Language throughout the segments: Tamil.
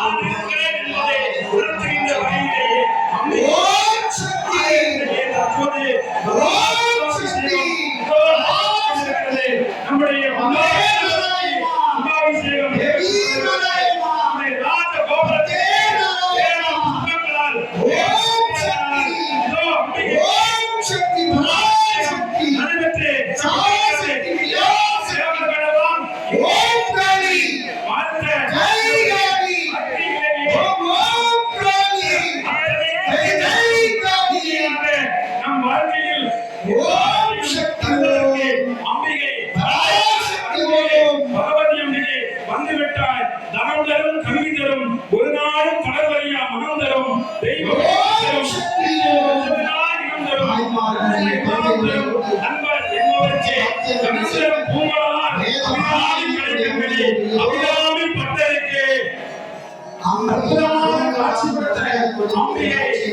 நான் இருக்கிறேன் என்பதை உணர்த்துகின்ற வகையிலேயே தற்போது நம்முடைய ஒரு நாளும் கடல் வழியா மனம் தரும் தெய்வம் நண்பர் என்பவருக்கு பூங்களால் அபிராமி பட்டருக்கு அற்புதமான காட்சி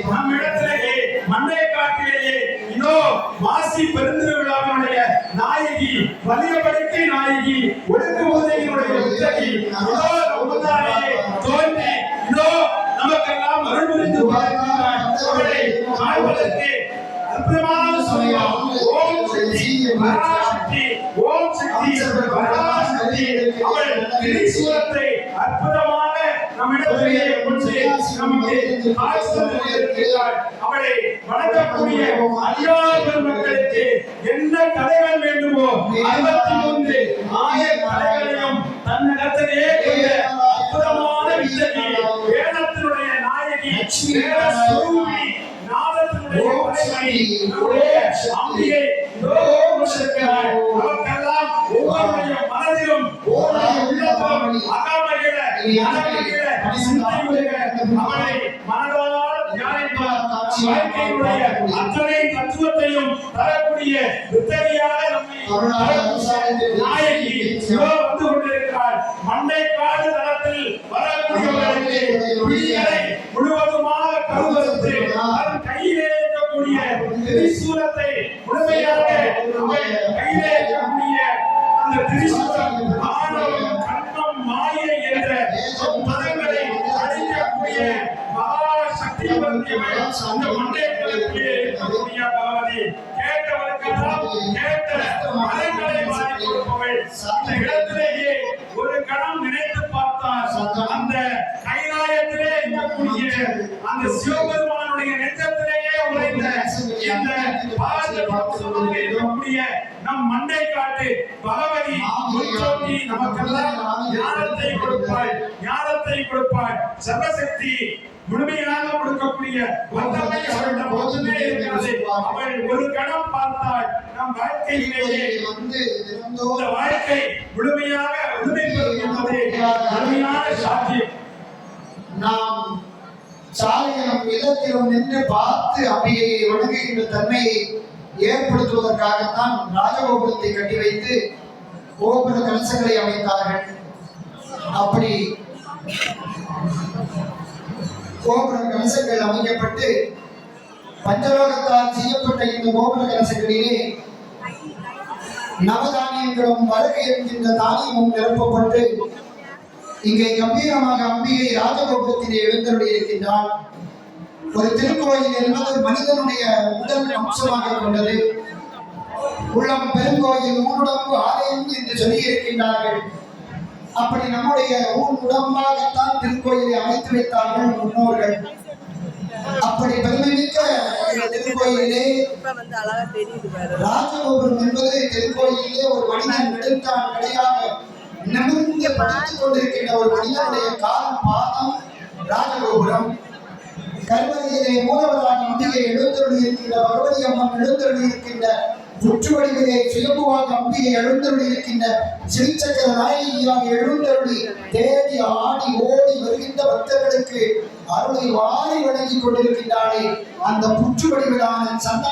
நம் இடத்திலேயே மண்ணை காட்டிலேயே இதோ மாசி பெருந்திருவிழாவினுடைய நாயகி வலியபடுத்தி நாயகி ஒடுக்குமுறையினுடைய உச்சகி இதோ நமதானே தோன்றி இதோ நமக்கெல்லாம் அருள் புரிந்து அவரை காண்பதற்கு அற்புதமான சமயம் ஓம் சக்தி பராசக்தி ஓம் சக்தி பராசக்தி அவள் திரிசூலத்தை அற்புதமாக நம்மிடத்திலேயே கொண்டு நமக்கு காட்சி தந்திருக்கிறாள். அவளை வணங்கக்கூடிய அடியார்கள் மக்களுக்கு என்ன கலைகள் வேண்டுமோ 63 ஆய கலைகளையும் தன்னிடத்திலேயே கொண்ட அற்புதமான வித்தகி வேதத்தினுடைய நாயகி வேதஸ்வரூபி நாதத்தினுடைய படைமணி நம்முடைய அம்பிகை நமக்கெல்லாம் ஒவ்வொருடைய மனதிலும் ஒவ்வொருடைய உள்ளத்திலும் அகாமைகளை அவளை மனதால் தியானிப்பார். வாழ்க்கையினுடைய அத்தனை தத்துவத்தையும் தரக்கூடிய வித்தகியாக நம்மை நாயகி வந்து கொண்டிருக்கிறார். மண்டைக்காடு தளத்தில் வரக்கூடியவர்களுக்கு பிடிகளை முழுவதுமாக கருவறுத்து அதன் கையிலே இருக்கக்கூடிய திரிசூலத்தை முழுமையாக கையிலே இருக்கக்கூடிய அந்த திரிசூலம் ஆணவம் கண்டம் மாயை என்ற பதங்களை அழிக்கக்கூடிய மகா சக்தி வந்தியவள் அந்த மண்டைகளுக்கு இருக்கக்கூடிய பகவதி கேட்டவருக்கெல்லாம் கேட்ட மலைகளை மாறி கொடுப்பவள். அந்த இடத்திலேயே ஒரு கணம் நினைத்து பார்த்தால் அந்த கைலாயத்திலே இருக்கக்கூடிய அந்த சிவபெருமானுடைய நெஞ்சத்திலேயே உழைந்த இந்த இருக்கக்கூடிய நம் மண்டை காட்டு பகவதி முன்சோட்டி நமக்கெல்லாம் ஞானத்தை கொடுப்பாள், ஞானத்தை கொடுப்பாள். சர்வசக்தி முழுமையாக கொடுக்கக்கூடிய வல்லமை அவரிடம் மட்டுமே இருக்கிறது. அவள் ஒரு கணம் பார்த்தால் நம் வாழ்க்கையிலேயே இந்த வாழ்க்கை முழுமையாக உண்மை பெறும் என்பது அருமையான சாத்தியம். நாம் சாலையிலும் இல்லத்திலும் நின்று பார்த்து அம்பியை வணங்குகின்ற தன்மையை ஏற்படுத்துவதற்காகத்தான் ராஜகோபுரத்தை கட்டி வைத்து கோபுர கலசங்களை அமைத்தார்கள். அப்படி கோபுர கலசங்கள் அமைக்கப்பட்டு பஞ்சலோகத்தால் செய்யப்பட்ட இந்த கோபுர கலசங்களிலே நவதானியங்களும் வருகை என்கின்ற தானியமும் நிரப்பப்பட்டு இங்கே கம்பீரமாக அம்பிகை ராஜகோபுரத்திலே எழுந்தருளி இருக்கின்றார். ஒரு திருக்கோயில் என்பது மனிதனுடைய உடல் அம்சமாக கொண்டது. உள்ளம் பெருங்கோயில் ஊனுடம்பு ஆலயம் என்று சொல்லி இருக்கின்றார்கள். அப்படி நம்முடைய ஊன் உடம்பாகத்தான் திருக்கோயிலை அமைத்து வைத்தார்கள் முன்னோர்கள். அப்படி பெருமைமிக்க திருக்கோயிலே ராஜகோபுரம் என்பது திருக்கோயிலே ஒரு மனிதன் நெடுந்தான் கிடையாக நிமிர்ந்து படித்துக் கொண்டிருக்கின்ற ஒரு மனிதனுடைய கால் பாதம் ராஜகோபுரம். கருவறையிலே மூலவராக அம்பிகை எழுந்தருளி இருக்கின்ற பகவதி அம்மன் எழுந்தருளி இருக்கின்ற புற்றுவடிவிலே சுயம்புவாக அம்பிகை எழுந்தருளி இருக்கின்ற சிறிச்சக்கர நாயகியாக எழுந்தருளி தேடி ஆடி ஓடி வருகின்ற பக்தர்களுக்கு அருளை வாரி வழங்கி கொண்டிருக்கின்றாரே அந்த புற்றுவடிவிலான சந்த